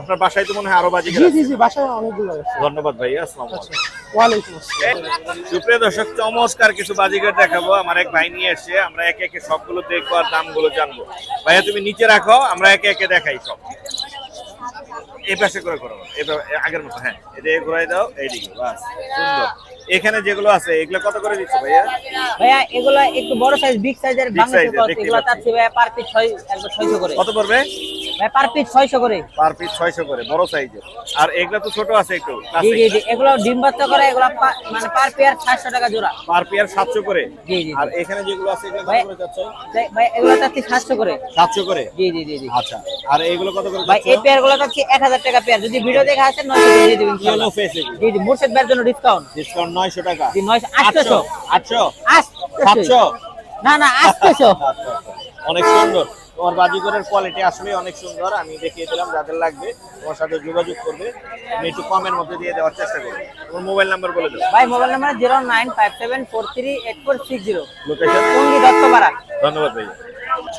আপনার বাসায় তো মনে হয় আরো বাজিগার জি আছে। জি জি, বাসায় অনেকগুলো আছে। ধন্যবাদ ভাইয়া, আসসালামু আলাইকুম। ওয়ালাইকুম আসসালাম। সুপ্রিয় দর্শক, চমৎকার কিছু বাজিগার দেখাবো। আমার এক ভাই নিয়ে এসে, আমরা একে একে সবগুলো দেখবো আর দামগুলো জানবো। ভাইয়া তুমি নিচে রাখো, আমরা একে একে দেখাই সব। এই পাশে করে করো, আগের মতো। হ্যাঁ, এটা ঘুরাই দাও, এইদিকে। বাস, সুন্দর। এখানে যেগুলো আছে এগুলো কত করে দিচ্ছ ভাইয়া? ভাইয়া এগুলো একটু বড় সাইজ, বিগ সাইজের Big বাংলাদেশি size এর, ক্রস, দেখতে এগুলো পাচ্ছি। চাচ্ছি ভাইয়া পার পিস 600 করে। কত পড়বে? ভাই পার পিস 600 করে। পার পিস 600 করে, বড় সাইজের। আর এগুলো তো ছোট আছে একটু, জি জি জি, এগুলো ডিম বাচ্চা করে, এগুলো মানে পার পেয়ার 700 টাকা জোড়া। পার পেয়ার 700 করে। জি জি জি। আর এখানে যেগুলো আছে এগুলো কত ভাই- করে যাচ্ছে? ভাই এগুলো চাচ্ছি 700 করে। 700 করে। জি জি জি জি। আচ্ছা, আর এগুলো কত করে ভাই যাচ্ছে? এই পেয়ার গুলো চাচ্ছি 1000 টাকা পেয়ার। যদি ভিডিও দেখে আসেন 900 করে দিয়ে দিবেন ইয়েলো ইনশাআল্লাহ। ফেস এগুলো। জি জি, মুর্শিদ ভাইয়ের জন্য ডিসকাউন্ট। ডিসকাউন্ট 900 টাকা। জি 800। 800 800। 700। না না 800। অনেক সুন্দর। তোমার বাজিগরের কোয়ালিটি আসলে অনেক সুন্দর। আমি দেখিয়ে দিলাম, যাদের লাগবে তোমার সাথে যোগাযোগ করবে। আমি একটু কমের মধ্যে দিয়ে দেওয়ার চেষ্টা করবো। তোমার মোবাইল নাম্বার বলে দাও। ভাই mobile number 09574384460। Location? Tongi Duttapara. ধন্যবাদ ভাই।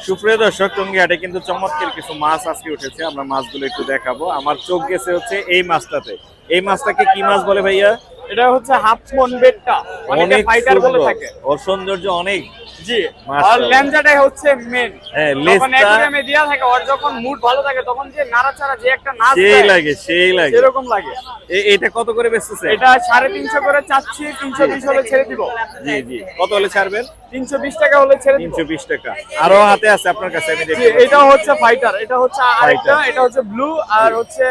সুপ্রিয় দর্শক, টঙ্গিহাটে কিন্তু চমৎকার কিছু মাছ আজকে উঠেছে। আমরা মাছগুলো একটু দেখাবো। আমার চোখ গেছে হচ্ছে এই মাছটাতে। এই মাছটাকে কি মাছ বলে ভাইয়া? এটা হচ্ছে হাফ মন বেডটা, অনেকে ফাইটার বলে সুন্দর। থাকে। ওর সৌন্দর্য অনেক। জি, আর মাশাআল্লাহ। লেন্সটাই হচ্ছে মেন। হ্যাঁ, যখন লেজটা অ্যাকুয়ারিয়ামে দেয়া থাকে, ওর যখন মুড ভালো থাকে তখন যে নাড়াচাড়া যে একটা নাচ সেই দেয়, লাগে, সেই লাগে। সেরকম লাগে। এটা কত করে বেচতেছে? এটা 350 করে চাচ্ছি, 320 হলে ছেড়ে দিব। জি জি, কত হলে ছাড়বেন? 320 টাকা হলে ছেড়ে দিব। 320 টাকা। আরো হাতে আছে আপনার কাছে, আমি জি, দেখি। এটা হচ্ছে ফাইটার, এটা হচ্ছে আরেকটা, Fighter। এটা হচ্ছে ব্লু, আর হচ্ছে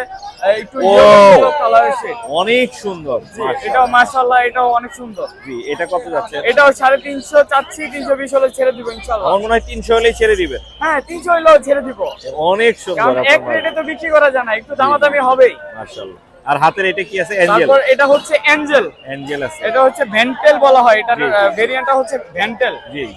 একটু ও, ইয়েলো কালারের শেড। অনেক সুন্দর। জি, এটাও মাশাআল্লাহ, এটাও অনেক সুন্দর। জি, এটা কত যাচ্ছে? এটাও 350 চাচ্ছি, 320 হলে ছেড়ে দিব ইনশাআল্লাহ। আমার মনে হয় 300 হলেই ছেড়ে দিবেন। হ্যাঁ, 300 হলেও ছেড়ে দিব। অনেক সুন্দর কারণ এক আপনার রেটে তো বিক্রি করা যায় না, একটু দামাদামি হবেই। মাশাআল্লাহ। আর হাতের এটা কি আছে? অ্যাঞ্জেল। তারপর এটা হচ্ছে অ্যাঞ্জেল, অ্যাঞ্জেল আছে। এটা হচ্ছে ভেন্টেল বলা হয়, এটার জি। ভেরিয়েন্টটা হচ্ছে ভেন্টেল। জি জি।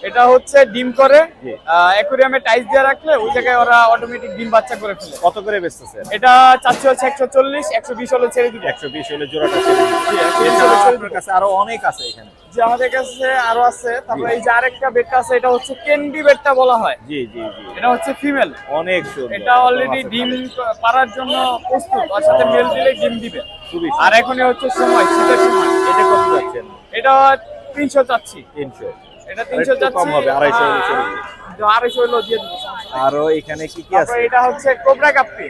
এটা হচ্ছে ডিম করে, জি। অ্যাকুয়ারিয়ামে টাইস দিয়ে রাখলে ওই জায়গায় ওরা অটোমেটিক ডিম বাচ্চা করে ফেলে। কত করে বেচতেছে? এটা চাচ্ছি হচ্ছে 140, 120 হলে ছেড়ে দিব। 120 হলে জোড়াটা ছেড়ে দিবেন। জি, 120 এছাড়া হলে ছেড়ে আপনার দিব। কাছে আরো অনেক আছে এখানে। যে আমাদের কাছে আরো আছে। তারপর এই যে আরেকটা বেডটা আছে, এটা হচ্ছে ক্যান্ডি বেডটা বলা হয়। জি জি জি। এটা হচ্ছে ফিমেল, অনেক সুন্দর। এটা অলরেডি ডিম পাড়ার জন্য প্রস্তুত, ওর সাথে মেল দিলে ডিম দিবে। খুবই আর এখনই হচ্ছে সময়, শীতের সময়। এটা কত যাচ্ছেন? এটা 300 চাচ্ছি, 300। এটা আর 300 একটু চাচ্ছি। কম হবে, 250 হলে ছেড়ে দিবেন। 250 হলেও দিয়ে দিব, সমস্যা নেই। আরো এখানে কি কি তারপর আছে? এটা হচ্ছে কোবরা গাপ্পি,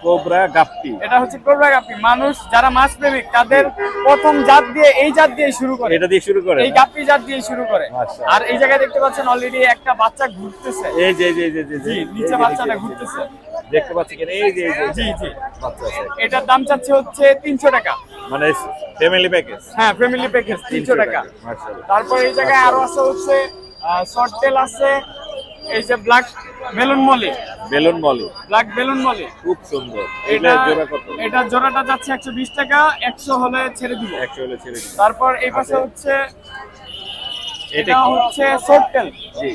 কোবরা গাপ্পি। এটা হচ্ছে কোবরা গাপ্পি। মানুষ যারা মাছ প্রেমিক তাদের প্রথম জাত দিয়ে এই জাত দিয়ে শুরু করে, এটা দিয়ে শুরু করে এই গাপ্পি জাত দিয়ে শুরু করে। মাশাআল্লাহ। আর এই জায়গায় দেখতে পাচ্ছেন অলরেডি একটা বাচ্চা ঘুরতেছে। এই যে জি জি জি জি, জি, নিচে বাচ্চাটা ঘুরতেছে। দেখতে পাচ্ছি কিনা? এই যে জি জি, বাচ্চা আছে। এটার দাম চাচ্ছে হচ্ছে 300 টাকা। মানে ফ্যামিলি প্যাকেজ। হ্যাঁ, ফ্যামিলি প্যাকেজ 300 টাকা। মাশাআল্লাহ। তারপর এই জায়গায় আরো আছে হচ্ছে শর্ট টেল আছে, এই যে black balloon Moli, balloon Moli black balloon Moli. খুব সুন্দর। এটা এটা জোড়া কত? এটা জোড়াটা যাচ্ছে 120 টাকা, 100 হলে ছেড়ে দিব। 100 হলে ছেড়ে দিন। তারপর এই পাশে হচ্ছে এটা এটা কি? হচ্ছে শর্ট টেল, জি।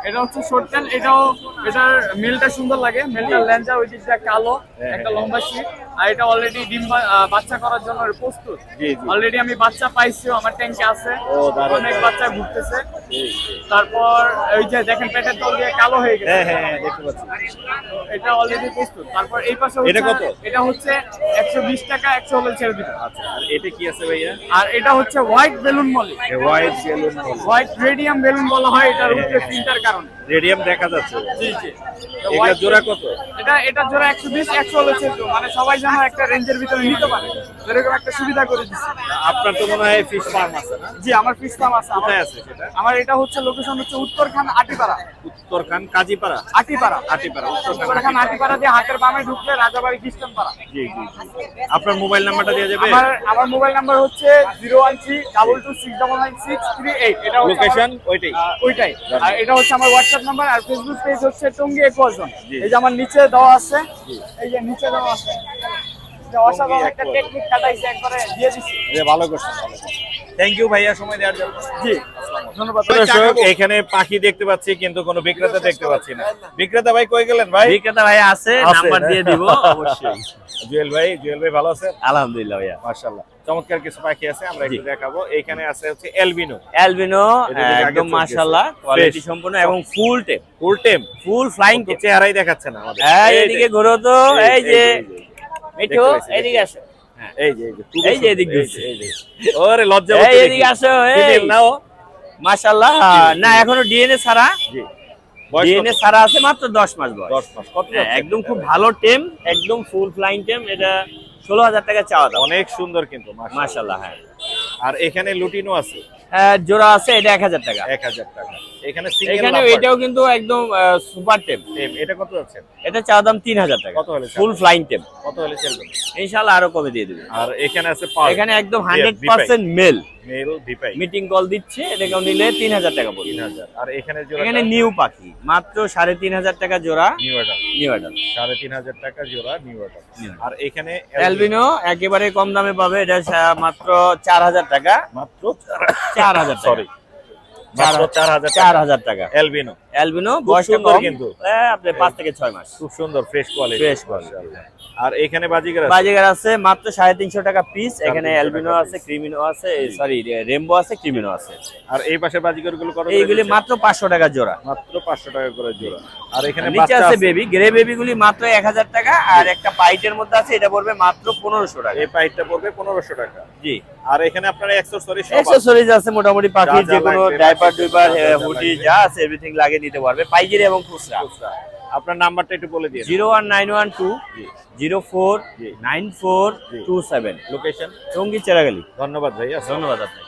এটা হচ্ছে শর্ট টেল। এটাও, এটার মেলটা সুন্দর লাগে, মেলটার লেঞ্জা ওই দিকটা কালো, হ্যাঁ, একটা হ্যাঁ। লম্বা শীত। আর এটা অলরেডি ডিম বাচ্চা করার জন্য প্রস্তুত। জি, জি। অলরেডি আমি বাচ্চা পাইছি, আমার ট্যাঙ্কে আছে। ও, দারুণ, অনেক দারুণ। বাচ্চা ঘুরতেছে। জি, জি। তারপর ওই যে দেখেন পেটের তল দিয়ে কালো হয়ে গেছে, হ্যাঁ হ্যাঁ হ্যাঁ, দেখতে পাচ্ছি। এটা অলরেডি প্রস্তুত। তারপর এই পাশে এটা হচ্ছে, কত? এটা হচ্ছে 120 টাকা, 100 হলে ছেড়ে দিব। আচ্ছা, আর এটা কি আছে ভাইয়া? আর এটা হচ্ছে white balloon Moli, white balloon Moli. White radium balloon বলা হয় এটার উপরে প্রিন্টার কারণে। রেডিয়াম দেখা যাচ্ছে। জি জি এগুলা জোড়া কত? এটা জোড়া 120 100 হলে চলবে, মানে সবাই যেন একটা রেঞ্জের ভিতরে নিতে পারে, এরকম একটা সুবিধা করে দিচ্ছি। আপনার তো মনে হয় ফিশ ফার্ম আছে না? জি আমার ফিশ ফার্ম আছে। কোথায় আছে সেটা? আমার এটা হচ্ছে লোকেশন হচ্ছে উত্তরখান আটিপাড়া। উত্তরখান কাজীপাড়া। আটিপাড়া আটিপাড়া, উত্তরখান আটিপাড়া দিয়ে হাতের বামে ঢুকলে রাজাবাড়ি খ্রিস্টান পাড়া। জি জি জি। আপনার মোবাইল নাম্বারটা দিয়ে যাবে? আমার মোবাইল নাম্বার হচ্ছে 01322699638। এটা হচ্ছে লোকেশন ওইটাই। ওইটাই। আর এটা হচ্ছে আমার হোয়াটসঅ্যাপ নাম্বার, আর ফেসবুক পেজ হচ্ছে টঙ্গী একোয়াজন। জি। এই যে আমার নিচে দেওয়া আছে, এই যে নিচে দেওয়া আছে, যে অসাধারণ একটা Aquarium। টেকনিক কাটাইছে, একবারে দিয়ে দিছি। যে ভালো করছেন, ভালো করছেন। থ্যাংক ইউ ভাইয়া সময় দেওয়ার জন্য। জি ধন্যবাদ। দর্শক এখানে পাখি দেখতে পাচ্ছি কিন্তু কোনো বিক্রেতা দেখতে পাচ্ছি না। বিক্রেতা ভাই কই গেলেন ভাই? বিক্রেতা ভাই আছে, আছে, নাম্বার না? দিয়ে দিব অবশ্যই। জুয়েল ভাই ভালো আছেন? আলহামদুলিল্লাহ ভাইয়া। মাশাআল্লাহ, চমৎকার কিছু পাখি আছে, আমরা একটু দেখাবো। এখানে আছে হচ্ছে এলবিনো। অ্যালবিনো এটা দেখে আগে একদম চোখ গেছে। মাশাআল্লাহ, কোয়ালিটি Fresh। সম্পূর্ণ এবং ফুল টেপ, ফুল টেম, ফুল ফ্লাইং তো টেপ। চেহারাই দেখাচ্ছে না আমাদের। এই এদিকে ঘুরো তো, এই যে মিঠু দেখতে পাচ্ছি, এদিকে আসো, এই যে এই যে এদিক ঘুরছে। ওরে লজ্জা এই করছে এদিকে আসো, এই Female না ও? মাশাআল্লাহ। না এখনো ডিএনএ ছাড়া, জি। বয়স ডিএনএ কত? ছাড়া আছে, মাত্র 10 মাস বয়স। 10 মাস। কত হ্যাঁ, যাচ্ছে? একদম খুব ভালো টেম, একদম ফুল ফ্লাইং টেম। এটা 16,000 টাকা চাওয়া দাম। অনেক সুন্দর কিন্তু মাশাআল্লাহ। মাশাআল্লাহ। হ্যাঁ আর এখানে লুটিনো আছে জোড়া আছে, এটা 1000 টাকা। 1000 টাকা। এখানে সিঙ্গেল এখানে এটাও কিন্তু একদম সুপার টেম। এটা কত যাচ্ছে? এটা চাওয়া দাম 3000 টাকা। কত হলে ফুল ফ্লাইং টেম, কত হলে চলবে? ইনশাআল্লাহ আরো কমে দিয়ে দেবে। আর এখানে আছে পাল। এখানে একদম 100% মেল, মেল দিপাই মিটিং কল দিচ্ছে, এটাকেও নিলে 3000 টাকা পড়বে। 3000। আর এখানে জোড়া এখানে নিউ পাখি মাত্র 3500 টাকা জোড়া, নিউ অর্ডার নিউ অর্ডার। 3500 টাকা জোড়া নিউ অর্ডার। আর এখানে অ্যালবিনো একেবারে কম দামে পাবে, এটা মাত্র 4000 টাকা। মাত্র 4000 সরি, মাত্র 4000 4000 টাকা। অ্যালবিনো। অ্যালবিনো খুব বয়সটা সুন্দর কম কিন্তু। আপনি 5 থেকে 6 মাস। খুব সুন্দর ফ্রেশ কোয়ালিটি। Fresh quality। আর এখানে বাজিগার আছে। বাজিগার আছে মাত্র 350 টাকা পিস। এখানে 350 অ্যালবিনো টাকা আছে, ক্রিমিনো আছে, সরি রেমবো আছে, ক্রিমিনো আছে। আর এই পাশে বাজিগার গুলো কত? এইগুলি মাত্র 500 টাকা জোড়া। মাত্র 500 টাকা করে জোড়া। আর এখানে নিচে বাচ্চা আছে আছে। বেবি, গ্রে বেবি গুলি মাত্র 1000 টাকা। আর একটা পাইটের মধ্যে আছে, এটা পড়বে মাত্র 1500 টাকা। এই পাইটটা পড়বে 1500 টাকা। জি। আর এখানে আপনারা অ্যাকসেসরি সব আছে। অ্যাকসেসরিজ আছে মোটামুটি পাখির যা যা যে কোনো লাগবে, ডাইপার ডুইপার যা যা হুডি লাগবে। যা আছে এভরিথিং লাগিয়ে নিতে পারবে, পাইকারি এবং খুচরা। আপনার নাম্বারটা একটু বলে দিন। 01912 049427। লোকেশন। টঙ্গী চেরাগালি। ধন্যবাদ ভাইয়া। ধন্যবাদ আপনাকে।